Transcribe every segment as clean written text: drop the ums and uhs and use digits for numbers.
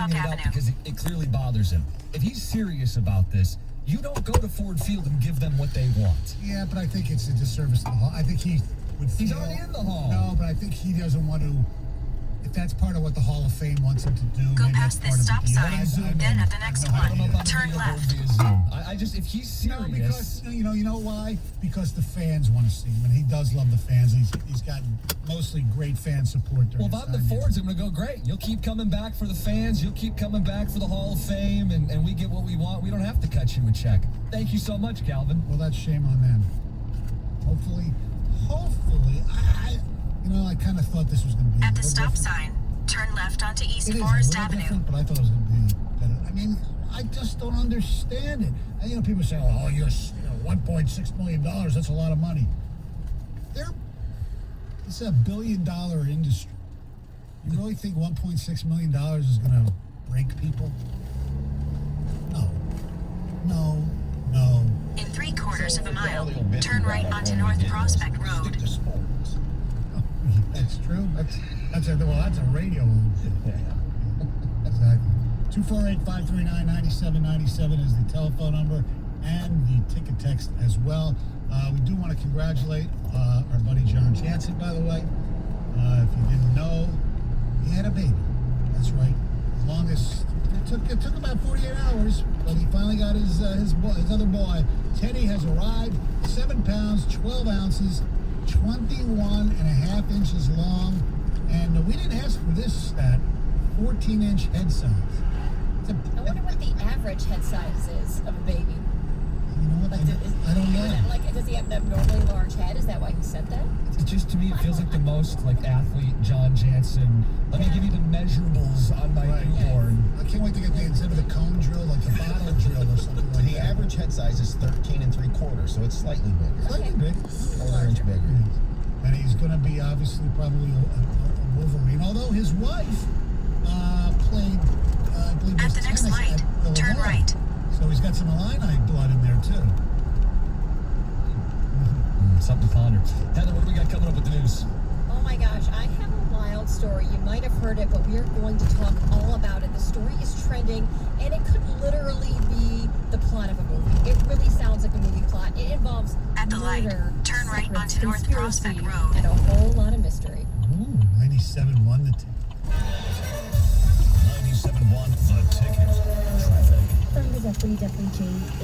bringing it up because it clearly bothers him. If he's serious about this, you don't go to Ford Field and give them what they want. Yeah, but I think it's a disservice to the Hall. I think he would feel... He's already in the Hall. No, but I think he doesn't want to... If that's part of what the Hall of Fame wants him to do... Go past this stop sign, then at the next one, turn left. I just, if he's serious... No, because, you know why? Because the fans want to see him, and he does love the fans. He's gotten mostly great fan support during Well, if I'm the Fords, I'm going to go, great. You'll keep coming back for the fans. You'll keep coming back for the Hall of Fame, and we get what we want. We don't have to cut you a check. Thank you so much, Calvin. Well, that's shame on them. Hopefully, I kind of thought this was going to be at the stop sign, turn left onto East It is Forest a little Avenue. different, but I thought it was going to be better. I mean, I just don't understand it. And, people say, "Oh, you're $1.6 million. That's a lot of money." It's a $1 billion industry. You really think $1.6 million is going to break people? No. In 3/4 of a mile, turn right onto North Prospect Road. That's true. That's a radio. Exactly. 248-539-9797 is the telephone number and the ticket text as well. We do want to congratulate our buddy John Jansen, by the way. If you didn't know, he had a baby. That's right. As long as it took about 48 hours, but he finally got his other boy. Teddy has arrived. 7 pounds, 12 ounces, 21 and a half inches long, and we didn't ask for this stat. 14-inch head size. I wonder what the average head size is of a baby. You know what? I don't know. Does he have an abnormally large head? Is that why he said that? It just, to me, it feels like the most athlete John Jansen. Let me give you the measurables on my newborn. I can't wait to get instead of the cone drill, like the bottle drill or something like that. The average head size is 13 3/4, so it's slightly bigger. Slightly big. 1/4 inch bigger. And he's going to be obviously probably a Wolverine. Although his wife played, I believe, At the next light, turn right. So he's got some Illini blood in there too. Something to ponder. Heather, what do we got coming up with the news? Oh my gosh, I have a wild story. You might have heard it, but we are going to talk all about it. The story is trending, and it could literally be the plot of a movie. It really sounds like a movie plot. It involves at the light, turn right onto North Prospect Road, and a whole lot of mystery. Ooh, 97.1 the ticket. 97.1 the ticket. Traffic. From the WWJ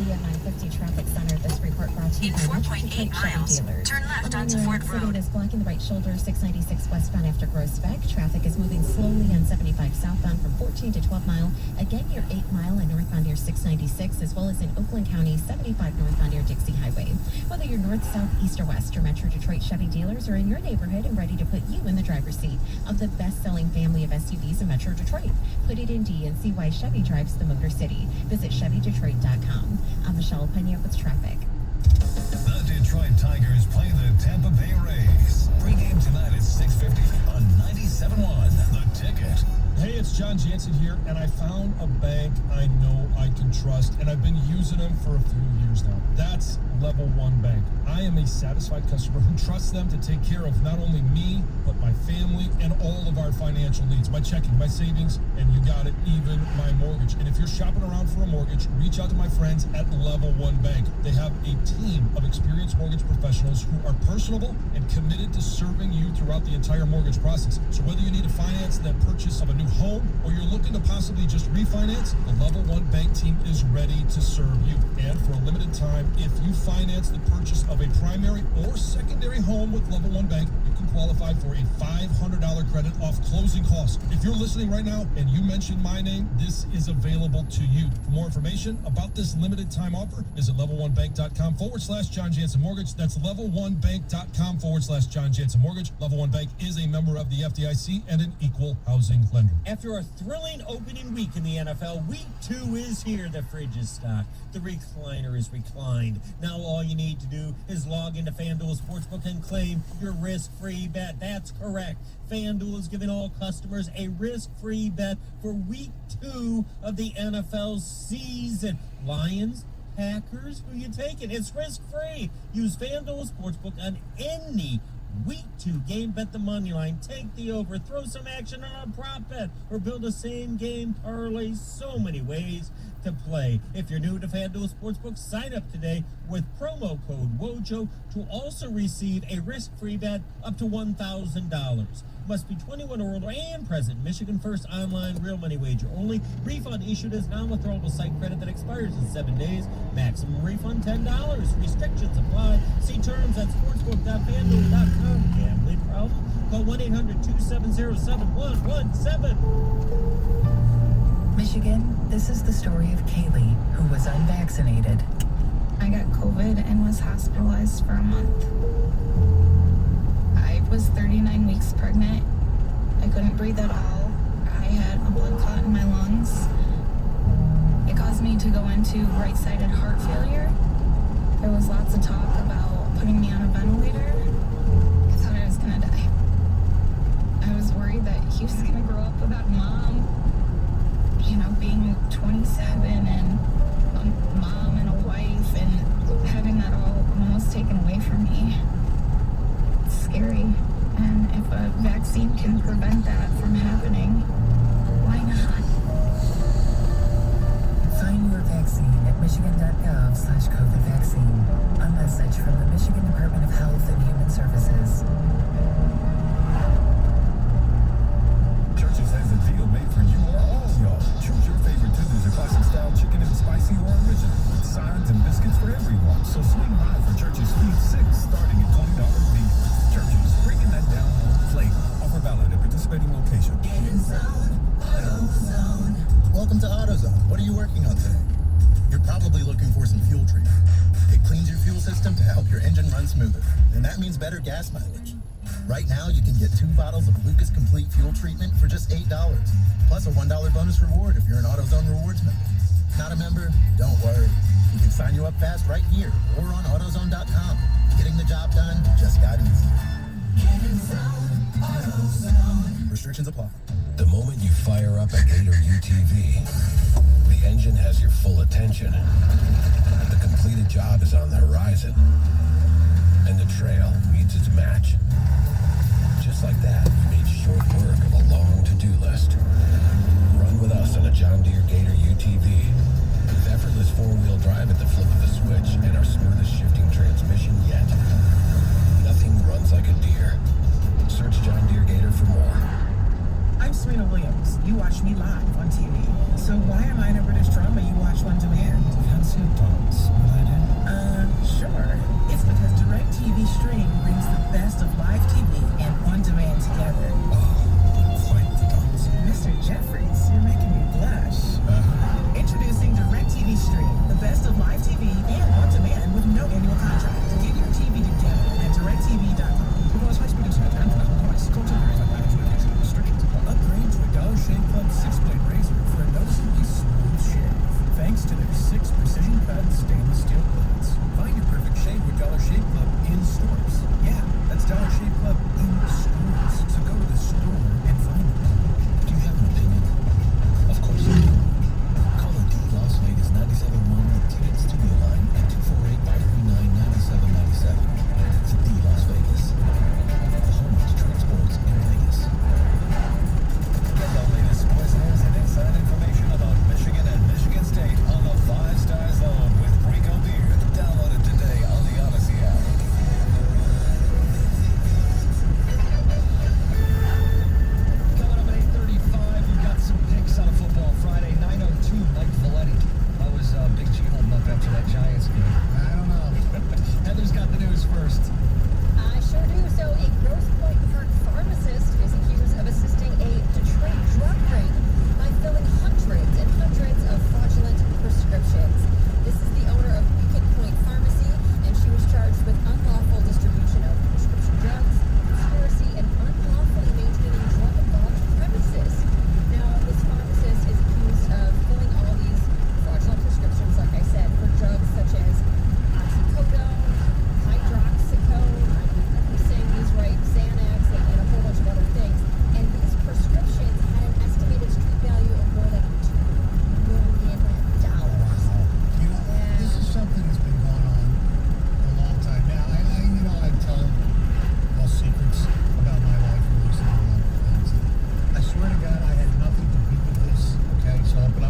AM 950 Traffic Center, this report brought to you in by 4.8 miles, turn left onto Ford Road. Is blocking the right shoulder, 696 westbound after Gross Beck. Traffic is moving slowly on 75 southbound from 14 to 12 Mile. Again, near 8 Mile and northbound near 696, as well as in Oakland County, 75 northbound near Dixie Highway. Whether you're north, south, east, or west, your Metro Detroit Chevy dealers are in your neighborhood and ready to put you in the driver's seat of the best-selling family of SUVs in Metro Detroit. Put it in D and see why Chevy drives the Motor City. Visit ChevyDetroit.com. I'm Michelle Pena with traffic. The Detroit Tigers play the Tampa Bay Rays. Pre-game tonight at 6:50 on 97.1 The Ticket. Hey, it's John Jansen here, and I found a bank I know I can trust, and I've been using them for a few years now. That's Level One Bank. I am a satisfied customer who trusts them to take care of not only me, but my family and all of our financial needs. My checking, my savings, and you got it, even my mortgage. And if you're shopping around for a mortgage, reach out to my friends at Level One Bank. They have a team of experienced mortgage professionals who are personable and committed to serving you throughout the entire mortgage process. So whether you need to finance that purchase of a new home or you're looking to possibly just refinance, the Level One Bank team is ready to serve you. And for a limited time, if you finance the purchase of a primary or secondary home with Level One Bank, you can qualify for a $500 credit off closing costs. If you're listening right now and you mention my name, this is available to you. For more information about this limited time offer, visit level1bank.com/John Jansen Mortgage. That's level1bank.com/John Jansen Mortgage. Level One Bank is a member of the FDIC and an equal housing lender. After a thrilling opening week in the NFL, week 2 is here. The fridge is stocked. The recliner is reclined. Now all you need to do is log into FanDuel Sportsbook and claim your risk-free bet. That's correct. FanDuel is giving all customers a risk-free bet for week 2 of the NFL season. Lions, Packers, who you taking? It's risk-free. Use FanDuel Sportsbook on any Week 2 game, bet the money line, take the over, throw some action on a prop bet, or build a same game parlay. So many ways to play. If you're new to FanDuel Sportsbook, sign up today with promo code WOJO to also receive a risk-free bet up to $1,000. Must be 21 or older and present. Michigan First Online Real Money Wager only. Refund issued as non-withdrawable site credit that expires in 7 days. Maximum refund $10. Restrictions apply. See terms at sportsbook.fanduel.com. Gambling problem? Call 1-800-270-7117. Michigan, this is the story of Kaylee, who was unvaccinated. I got COVID and was hospitalized for a month. I was 39 weeks pregnant. I couldn't breathe at all. I had a blood clot in my lungs. It caused me to go into right-sided heart failure. There was lots of talk about putting me on a ventilator. I thought I was gonna die. I was worried that he was gonna grow up without a mom. You know, being 27 and a mom and a wife and having that all almost taken away from me. It's scary. And if a vaccine can prevent that from happening, why not? Find your vaccine at michigan.gov/COVID vaccine. A message from the Michigan Department of Health and Human Services. Churches has a deal made for you or all y'all. Choose your favorite tenders, a classic style chicken and spicy or original, with sides and biscuits for everyone. So swing by for Church's Speed 6, starting at $20 deal. Church's, bringing that down home flavor. Offer valid at participating locations. Welcome to AutoZone. What are you working on today? You're probably looking for some fuel treatment. It cleans your fuel system to help your engine run smoother, and that means better gas mileage. Right now, you can get 2 bottles of Lucas Complete Fuel Treatment for just $8, plus a $1 bonus reward if you're an AutoZone Rewards member. Not a member? Don't worry. We can sign you up fast right here or on AutoZone.com. Getting the job done just got easier. Restrictions apply. The moment you fire up a Gator UTV, the engine has your full attention. The completed job is on the horizon, and the trail meets its match. Just like that, you made short work of a long to-do list. Run with us on a John Deere Gator UTV. With effortless four-wheel drive at the flip of a switch and our smoothest shifting transmission yet. Nothing runs like a Deere. Search John Deere Gator for more. I'm Serena Williams. You watch me live on TV. So why am I in a British drama you watch on demand? Fancy dogs. Sure. It's because DirecTV Stream brings the best of live TV and on demand together. Quite the dogs. Mr. Jeffries, you're making me blush. Introducing DirecTV Stream, the best of live TV and on demand with no annual contract. Get your TV together at DirecTV.com. High-speed internet and device. Go to restrictions. Upgrade to a Dollar Shave Club 6-blade razor for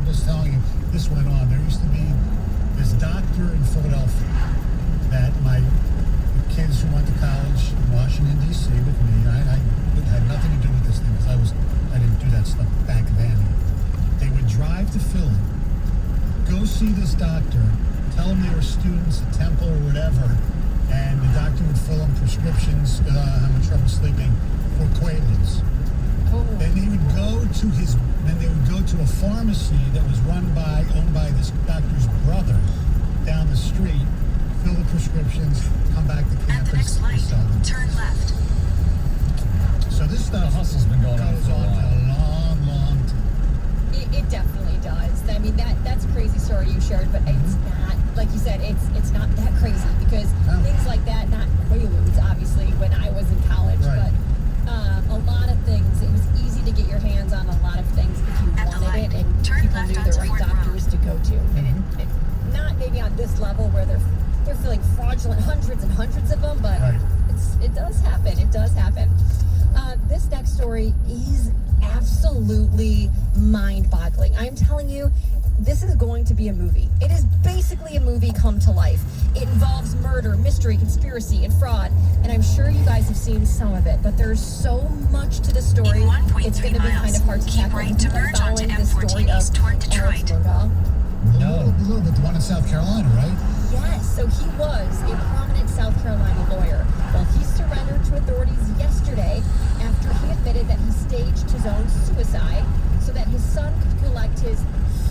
was telling you, this went on. There used to be this doctor in Philadelphia that my kids who went to college in Washington, D.C. with me, I had nothing to do with this thing because I didn't do that stuff back then. They would drive to Philly, go see this doctor, tell them they were students at Temple or whatever, and the doctor would fill them prescriptions, having trouble sleeping, for Quaaludes. Oh. Then they would go to a pharmacy that was owned by this doctor's brother down the street, fill the prescriptions, come back to campus. At the next light, sell them. turn left. So this stuff The hustle's been going on goes for a on while. for a long, long time. It definitely does. I mean, that's a crazy story you shared, but it's not, like you said, it's not that crazy because No. things like that, not Quaaludes, obviously, when I was in college, Right. but a lot of things, it was easy to get your hands on a lot of things if you At the wanted it light, and turn people left knew onto the right Ford Road. doctors to go to. And it, not maybe on this level where they're filling fraudulent hundreds and hundreds of them, but Right. it does happen. It does happen. This next story is absolutely mind-boggling. I'm telling you, this is going to be a movie. It is basically a movie come to life. It involves murder, mystery, conspiracy, and fraud. And I'm sure you guys have seen some of it, but there's so much to the story. In 1.3 It's going to be kind of hard to keep tackle. right to You've been merge onto following the story M14 east of toward Alex Detroit. Murdaugh. A little bit, the one in South Carolina, right? Yes, so he was a prominent South Carolina lawyer. Well, he surrendered to authorities yesterday after he admitted that he staged his own suicide so that his son could collect his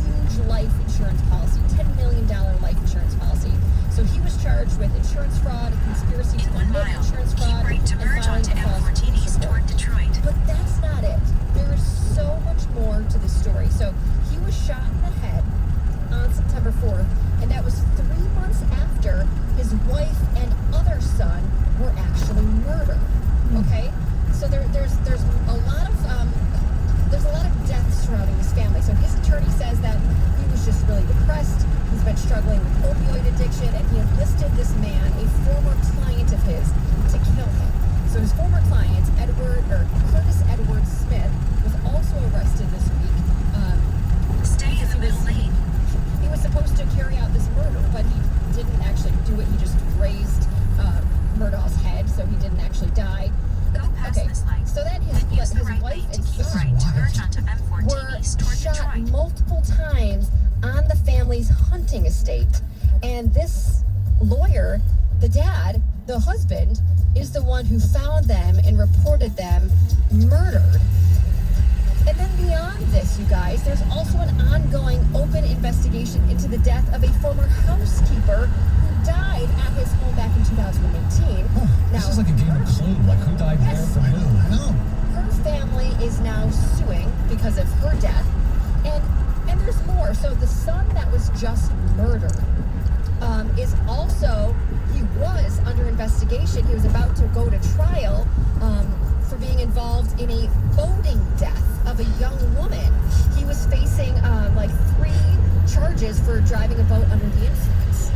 huge life insurance policy, $10 million life insurance policy. So he was charged with insurance fraud, conspiracy to In 1 commit mile, insurance keep fraud, right to and merge filing onto a false M14 police east report. toward Detroit. But that's not it. There is so much more to the story. So he was shot in the head on September 4th, and that was 3 months after his wife and other son were actually murdered. Okay, so there's a lot of death surrounding his family. So his attorney says that he was just really depressed. He's been struggling with opioid addiction, and he enlisted this man, a former client of his, to kill him. So his former client, Curtis Edward Smith, was also arrested this week. Stay in the middle lane. He was supposed to carry out this murder, but he didn't actually do it. He just grazed Murdaugh's head, so he didn't actually die. Go past this light. So then Then use the his right wife lane to and keep son right to merge onto M14 were east toward shot Detroit. multiple times on the family's hunting estate. And this lawyer, the dad, the husband, is the one who found them and reported them murdered. And then beyond this, you guys, there's also an ongoing open investigation into the death of a former housekeeper who died at his home back in 2018. This is like a game of Clue. Like, who died there Yes. from I who? know. Her family is now suing because of her death, and there's more. So the son that was just murdered is also, he was under investigation. He was about to go to trial for being involved in a boating death of a young woman. He was facing like 3 charges for driving a boat under the influence.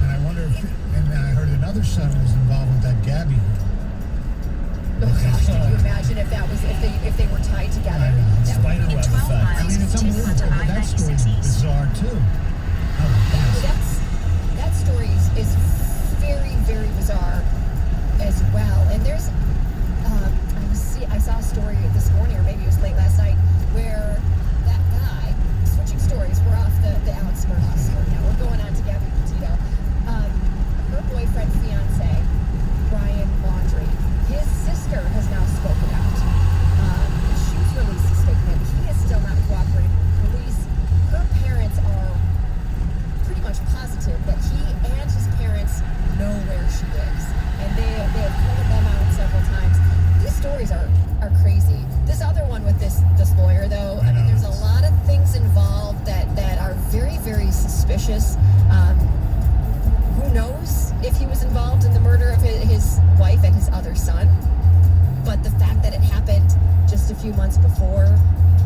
And I wonder if, and I heard another son was involved with that Gabby girl. Oh gosh, can you imagine if they were tied together? I know. That would Spider be web In 12 effect. I miles, mean, it's continue onto unbelievable, but that story is I-96 east. bizarre too. How about that? That story is very, very bizarre as well. And there's, I saw a story this morning, or maybe it was late last night, where that guy, switching stories, we're off the Alex Murdaugh story now. We're going on to Gabby Petito. Her boyfriend, fiance, Brian Laundrie, his sister has now spoken out. She's released a statement. He is still not cooperating with police. Her parents are pretty much positive that he and his parents know where she is, and they have called them out several times. These stories are crazy. This other one with this lawyer, though, I mean, there's a lot of things involved that are very, very suspicious. Who knows if he was involved in the murder of his wife and his other son? But the fact that it happened just a few months before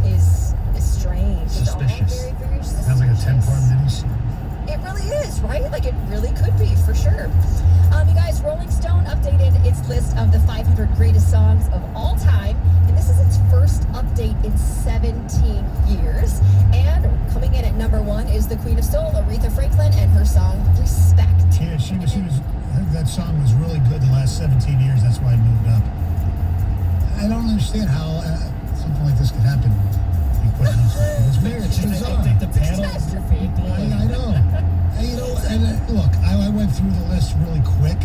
is strange. Suspicious. It's all very, very suspicious. Sounds like a 10-part miniseries. It really is, right? Like, it really could be, for sure. You guys, Rolling Stone updated its list of the 500 greatest songs of all time, and this is its first update in 17 years. And coming the Queen of Soul, Aretha Franklin, and her song Respect. Yeah, that song was really good the last 17 years. That's why I moved up. I don't understand how something like this could happen. It's weird. It's bizarre. I think the panel. I know. And look, I went through the list really quick.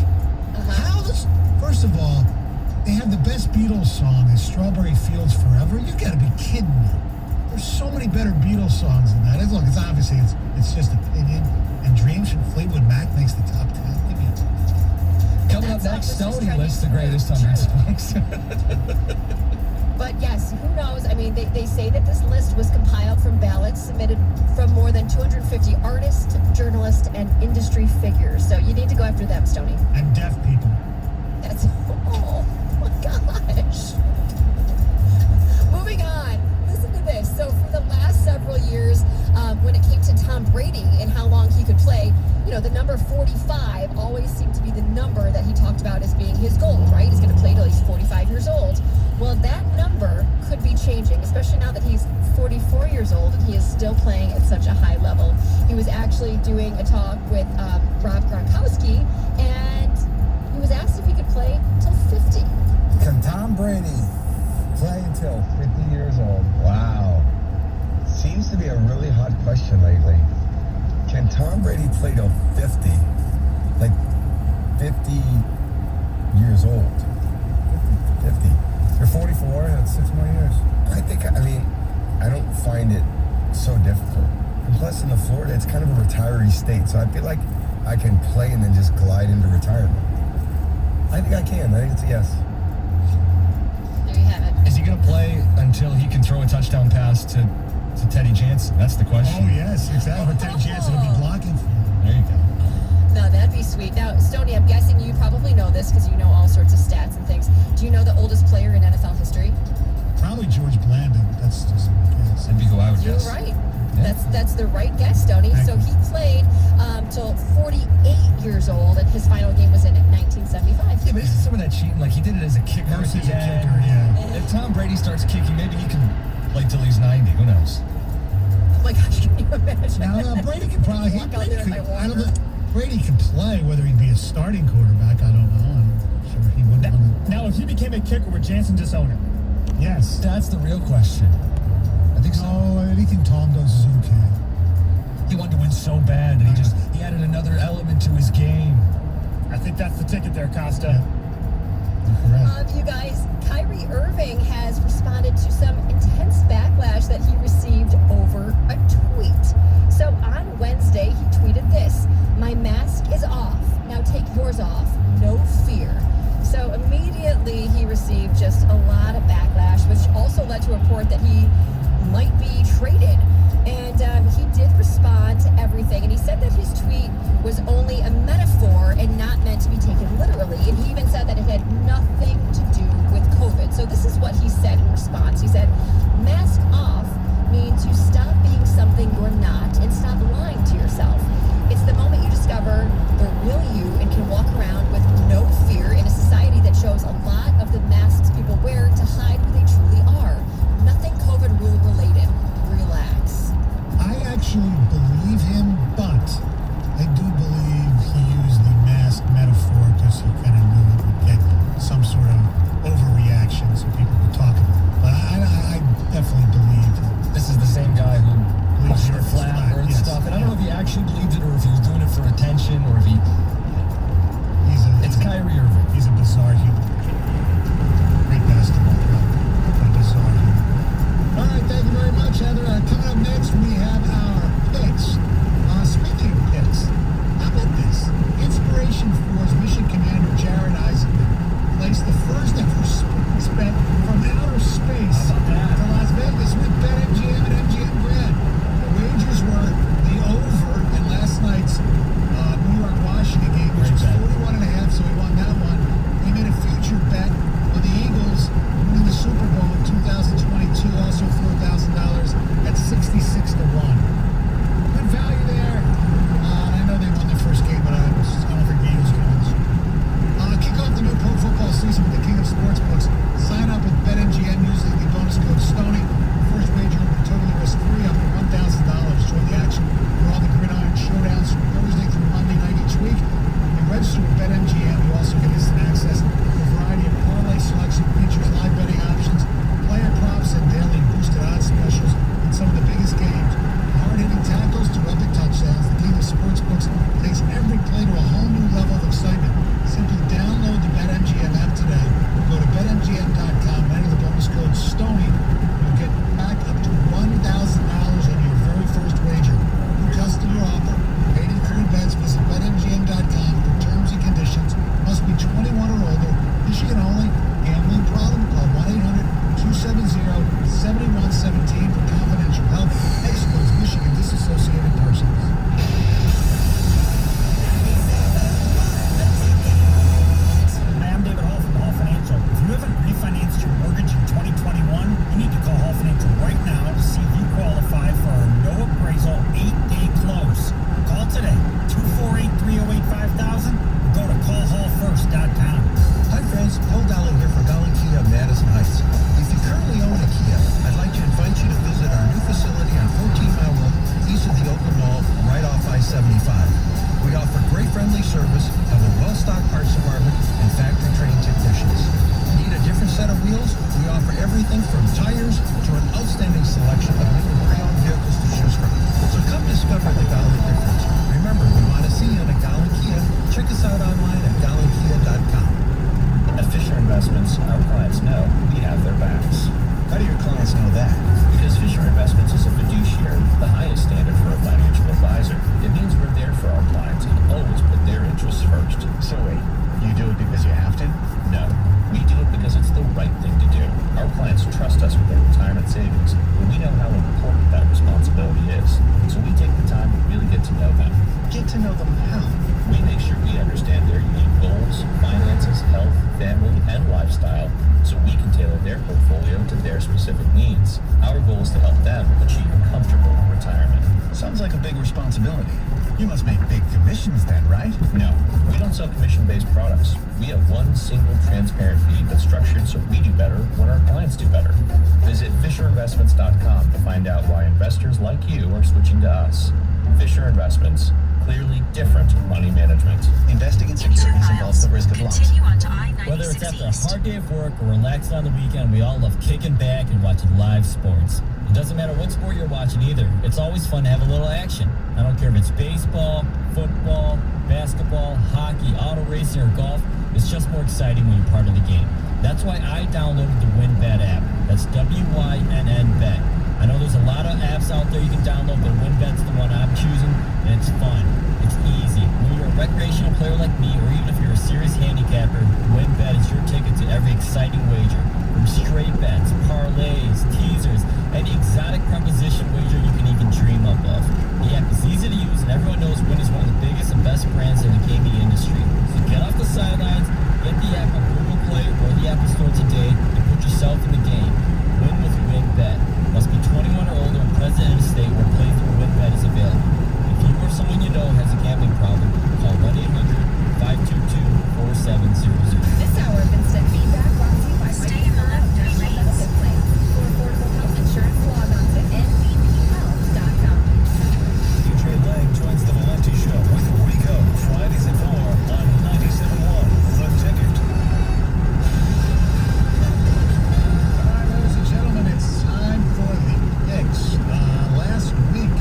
How does, first of all, they have the best Beatles song is Strawberry Fields Forever. You gotta be kidding me. There's so many better Beatles songs than that. Look, it's obviously, it's just opinion. And Dreams from Fleetwood Mac makes the top 10. Coming up next, Stoney lists the greatest 100 songs. But yes, who knows? I mean, they say that this list was compiled from ballots submitted from more than 250 artists, journalists, and industry figures. So you need to go after them, Stoney. And deaf people. That's, oh my gosh. Moving on. Listen to this. So for the last several years, when it came to Tom Brady and how long he could play, the number 45 always seemed to be the number that he talked about as being his goal, right? He's going to play till he's 45 years old. Well, that number could be changing, especially now that he's 44 years old and he is still playing at such a high level. He was actually doing a talk with Rob Gronkowski, and he was asked if he could play till 50. Can Tom Brady play until 50 years old? Wow. Seems to be a really hot question lately. Can Tom Brady play till 50? Like 50 years old? 50. You're 44, that's 6 more years. I don't find it so difficult. And plus in Florida, it's kind of a retiree state, so I feel like I can play and then just glide into retirement. I think I can. I think it's a yes. There you have it. Is he going to play until he can throw a touchdown pass to Teddy Jansen? That's the question. Oh, yes, exactly. Teddy Jansen will be blocking for him. There you go. No, that'd be sweet. Now, Stoney, I'm guessing you probably know this because you know all sorts of stats and things. Do you know the oldest player in NFL history? Probably George Blandon. That's just my guess. That'd be who I would You're guess. right. Yeah. That's the right guess, Stoney. So he played till 48 years old, and his final game was in 1975. Yeah, but isn't some of that cheating? Like, he did it as a kicker. As a kicker, yeah. If Tom Brady starts kicking, maybe he can play till he's 90. Who knows? Oh my gosh, can you imagine? Now, Brady could probably. Walk out there in my I don't walker. know. Brady could play, whether he'd be a starting quarterback, I don't know. I'm sure he wouldn't want to. Now, if he became a kicker, would Jansen disown him? Yes. That's the real question. I think so. No, anything Tom does is okay. He wanted to win so bad that he added another element to his game. I think that's the ticket there, Costa. Correct. You guys, Kyrie Irving has responded to some intense backlash that he received over a tweet. So on Wednesday, he tweeted this: "My mask is off. Now take yours off. No fear." So immediately he received just a lot of backlash, which also led to a report that he might be traded. And he did respond to everything. And he said that his tweet was only a metaphor and not meant to be taken literally. And he even said that it had nothing to do with COVID. So this is what he said in response. He said, "Mask off means you stop being something you're not and stop lying to yourself. It's the moment you discover the real you and can walk around with no fear in a society that shows a lot of the masks people wear to hide who they truly are. Nothing COVID rule related. Relax." I actually believe him, but I do believe he used the mask metaphor because he kind of knew it would get some sort of overreaction, so people would talk about it. But I Sounds like a big responsibility. You must make big commissions then, right? No, we don't sell commission-based products. We have one single transparent fee that's structured so we do better when our clients do better. Visit FisherInvestments.com to find out why investors like you are switching to us. Fisher Investments. Clearly different money management. Investing in securities involves the risk of loss. Continue on to I-96 Whether it's after a East. hard day of work or relaxing on the weekend, we all love kicking back and watching live sports. It doesn't matter what sport you're watching either. It's always fun to have a little action. I don't care if it's baseball, football, basketball, hockey, auto racing, or golf. It's just more exciting when you're part of the game. That's why I downloaded the WinBet app. That's WYNN Bet. I know there's a lot of apps out there you can download, but WinBet's the one I'm choosing, and it's fun. It's easy. When you're a recreational player like me, or even if you're a serious handicapper, WinBet is your ticket to every exciting wager. From straight bets, parlays, teasers, any exotic proposition wager you can even dream up of. The app is easy to use, and everyone knows Win is one of the biggest and best brands in the gaming industry. So get off the sidelines, get the app on Google Play or the Apple Store today, and put yourself in the game. Win with WinBet. Must be 21 or older and present in a state where play through WinBet is available. If you or someone you know has a gambling problem, call 1-800-522-4700. This hour of instant feedback brought to you by Stay in the left 3 lanes. For affordable health insurance, log on to nvphealth.com. DJ Lang joins the Valenti Show with Rico, Fridays at 4 on 97.1 The Ticket. All right, ladies and gentlemen, it's time for the picks. Last week,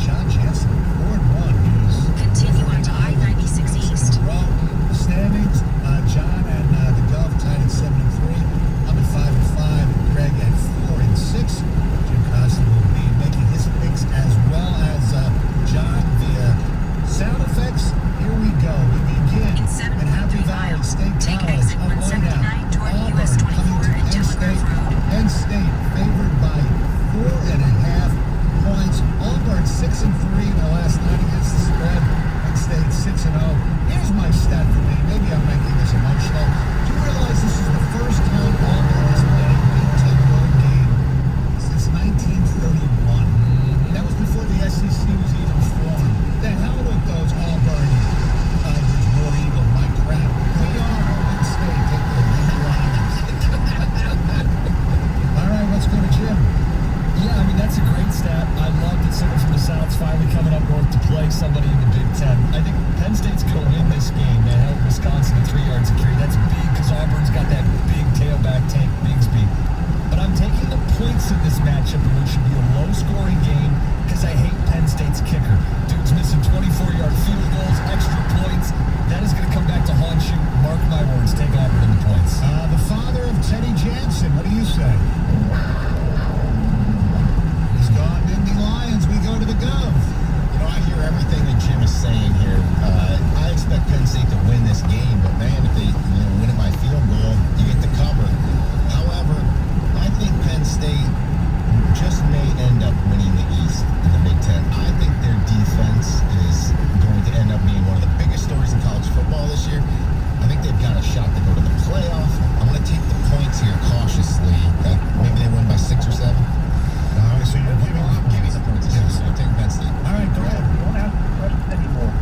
John Jansen, 4-1. He's Continue on to I-96 East. in a row. The standings, John and the Gov tied at 7-3. I'm at 5-5. Greg at 4-6. Jim Costa will be making his picks as well as John via sound effects. Here we go. We begin In in Happy 7.3 Valley miles, State take College. exit On way down. 179 toward Auburn US 24 coming to and Penn State. Telegraph Road. Penn State favored by 4.5 points. Auburn 6-3 in the last 9 against the spread. Penn State 6-0. Here's my stat for me. Maybe I'm making this emotional. Do you realize this is the first time Auburn has played a Big Ten road game since 1931? That was before the SEC was even formed. The hell with those Auburn Tigers, War Eagle, my crap. We are Penn State. Take the Nittany Lions. All right, let's go to Jim. Yeah, I mean, that's a great stat. I love that someone from the South's finally coming up north to play somebody in the Big Ten. I think Penn State's going to win this game. They held Wisconsin to 3 yards a carry. That's big because Auburn's got that big tailback tank, Bigsby. But I'm taking the points in this matchup, and it should be a low-scoring game because I hate Penn State's kicker. Dude's missing 24-yard field goals, extra points. That is going to come back to haunt you. Mark my words, take Auburn in the points. The father of Teddy Jansen, what do you say? He's gone Nittany Lions. We go to the Gov. You know, I hear everything that Jim is saying here. I expect Penn State to win this game, but man, if they win it by field goal, you get the cover. However, I think Penn State just may end up winning the East in the Big Ten. I think their defense is going to end up being one of the biggest stories in college football this year. I think they've got a shot to go to the playoff. I'm going to take the points here cautiously. Maybe they win by 6 or 7. All right, so you're giving up. Give me the points. Yes, I'm taking Penn State. All right, go ahead. Don't ask questions anymore.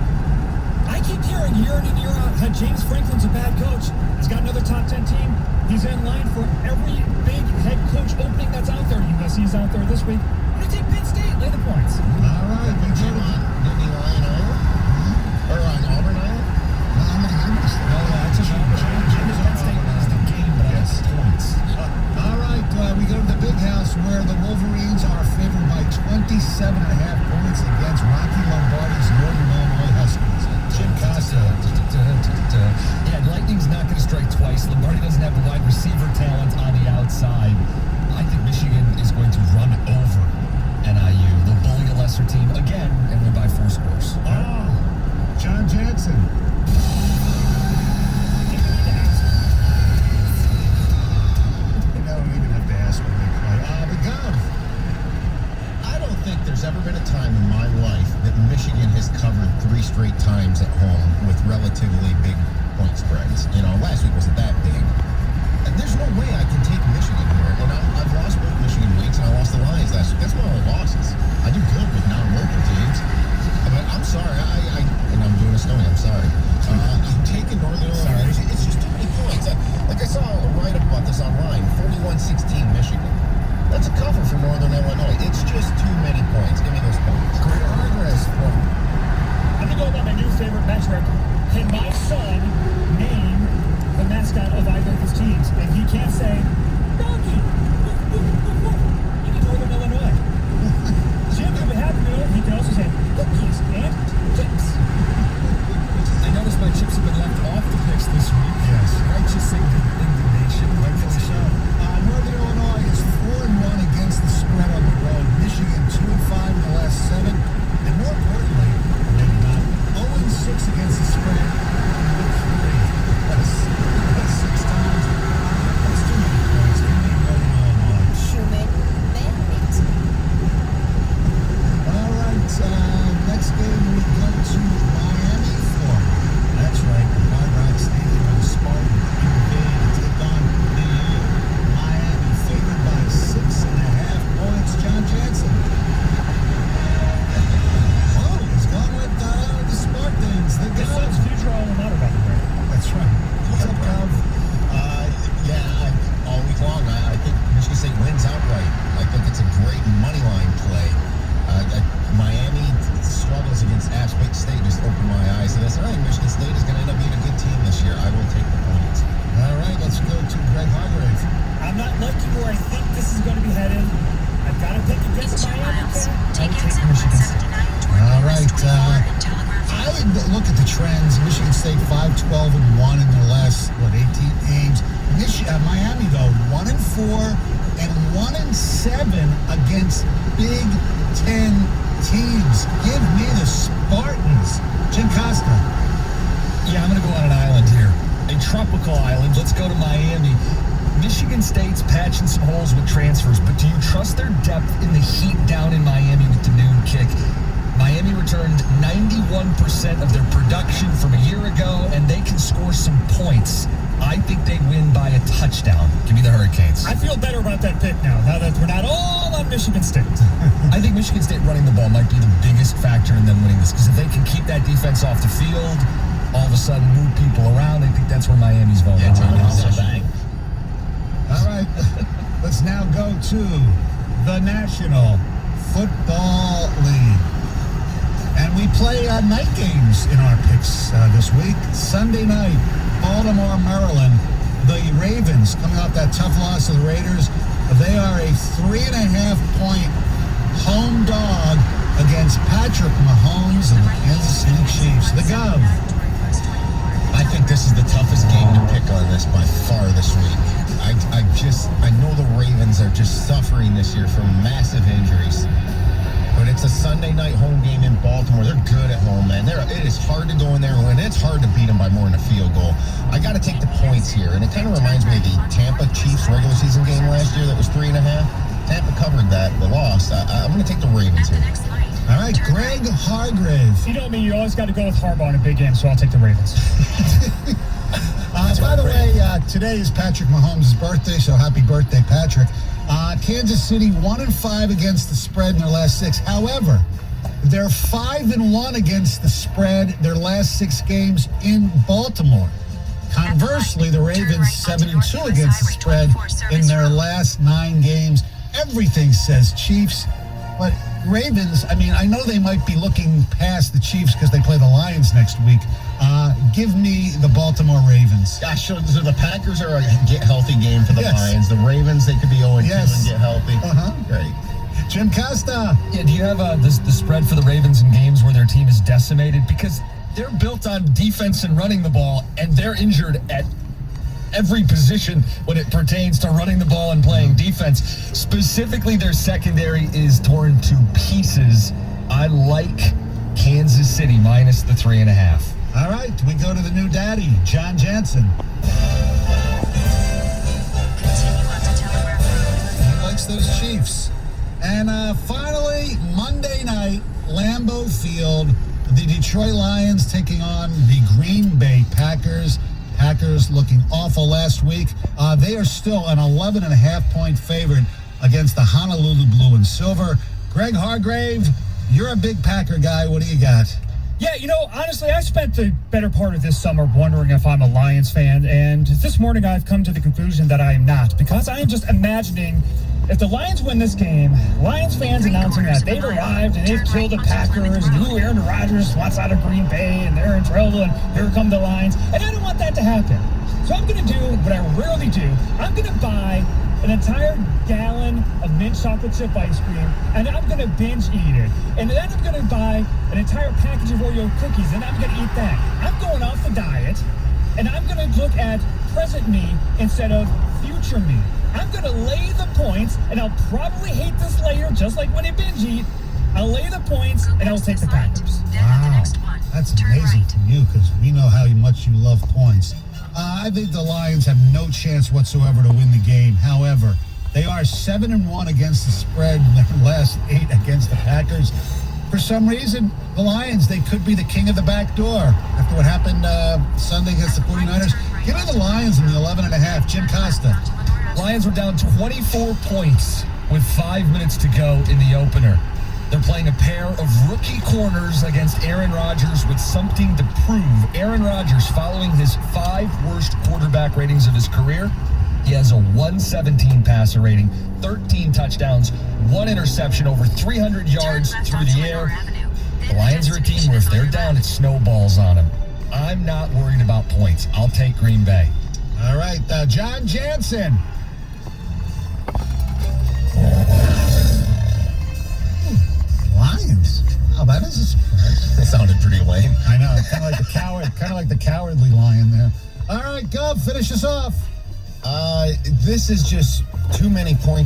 I keep hearing year in and year out that James Franklin's a bad coach. He's got another top 10 team. He's in line for every big head coach opening that's out there. USC's out there this week. I'm going to take Penn State. Lay the points. All right, we go Jim to on Nittany Lion Island? Or on Auburn Island? I'm going to give this. No, that's a Jim is Penn State wins the game, but I have points. All right, we go to the Big House where the Wolverines are favored by 27.5 points against Rocky Lombardi's Northern Illinois Huskies. Jim Costa. Yeah, Lightning's not going to strike twice. Lombardi doesn't have the wide receiver talent on the outside. I think Michigan is going to run over NIU. They'll bully a lesser team again and win by 4 scores. Oh, John Jansen. You don't even have to ask when they play. The Gov. I don't think there's ever been a time in my life that Michigan has covered 3 straight times at home with relatively big point spreads. Last week wasn't that big. And there's no way I can take Michigan here. And I've lost both Michigan weeks, and I lost the Lions last week. That's one of the losses. I do good with non-working take a look at the trends. Michigan State 5-12-1 in their last 18 games. Miami though 1-4 and 1-7 against Big Ten teams. Give me the Spartans. Jim Costa. Yeah, I'm going to go on an island here. A tropical island. Let's go to Miami. Michigan State's patching some holes with transfers, but do you trust their depth in the heat down in Miami with the noon kick? Miami returned 91% of their production from a year ago, and they can score some points. I think they win by a touchdown. Give me the Hurricanes. I feel better about that pick now that we're not all on Michigan State. I think Michigan State running the ball might be the biggest factor in them winning this, because if they can keep that defense off the field, all of a sudden move people around, I think that's where Miami's vote. Yeah, John, also bang. All right, let's now go to the National Football League. And we play night games in our picks this week. Sunday night, Baltimore, Maryland. The Ravens, coming off that tough loss to the Raiders, they are a 3.5-point home dog against Patrick Mahomes and the Kansas City Chiefs. The Gov. I think this is the toughest game to pick on this by far this week. I know the Ravens are just suffering this year from massive injuries. But it's a Sunday night home game in Baltimore. They're good at home, man. It is hard to go in there and win. It's hard to beat them by more than a field goal. I got to take the points here, and it kind of reminds me of the Tampa Chiefs regular season game last year that was 3.5. Tampa covered that, the loss. I'm going to take the Ravens here. All right, Greg Hargrave. You know me, you always got to go with Harbaugh in a big game, so I'll take the Ravens. By the way, today is Patrick Mahomes' birthday, so happy birthday, Patrick. Kansas City 1-5 against the spread in their last 6. However, they're 5-1 against the spread their last 6 games in Baltimore. Conversely, the Ravens 7-2 against the spread in their last 9 games. Everything says Chiefs, but Ravens, I mean, I know they might be looking past the Chiefs because they play the Lions next week. Give me the Baltimore Ravens. Gosh, so the Packers are a get-healthy game for the Lions. The Ravens, they could be 0-2 and get healthy. Great. Jim Costa. Yeah, do you have the spread for the Ravens in games where their team is decimated? Because they're built on defense and running the ball, and they're injured at every position when it pertains to running the ball and playing defense. Specifically, their secondary is torn to pieces. I like Kansas City minus the 3.5. All right, we go to the new daddy, John Jansen. He likes those Chiefs. And finally, Monday night, Lambeau Field, the Detroit Lions taking on the Green Bay Packers. Packers looking awful last week. They are still an 11.5-point favorite against the Honolulu Blue and Silver. Greg Hargrave, you're a big Packer guy. What do you got? Yeah, you know, honestly, I spent the better part of this summer wondering if I'm a Lions fan, and this morning I've come to the conclusion that I am not, because I am just imagining if the Lions win this game, Lions fans announcing that they've arrived and they've killed the Packers, and who Aaron Rodgers wants out of Green Bay, and they're in trouble, and here come the Lions, and I don't want that to happen. So I'm going to do what I rarely do. I'm going to buy an entire gallon of mint chocolate chip ice cream, and I'm going to binge eat it. And then I'm going to buy an entire package of Oreo cookies, and I'm going to eat that. I'm going off the diet, and I'm going to look at present me instead of future me. I'm going to lay the points, and I'll probably hate this later, just like when I binge eat. I'll lay the points, and I'll take the Packers. Wow, that's amazing from you, because we know how much you love points. I think the Lions have no chance whatsoever to win the game. However, they are 7-1 against the spread in their last 8 against the Packers. For some reason, the Lions, they could be the king of the back door after what happened Sunday against the 49ers. Give me the Lions in the 11.5. Jim Costa. Lions were down 24 points with 5 minutes to go in the opener. They're playing a pair of rookie corners against Aaron Rodgers with something to prove. Aaron Rodgers, following his 5 worst quarterback ratings of his career, he has a 117 passer rating, 13 touchdowns, 1 interception, over 300 yards through the air. The Lions are a team where if they're down, it snowballs on them. I'm not worried about points. I'll take Green Bay. All right, John Jansen. Lions. Wow, that is a surprise. It sounded pretty lame. I know, kind of like the cowardly lion there. All right, Gov, finish us off. This is just too many points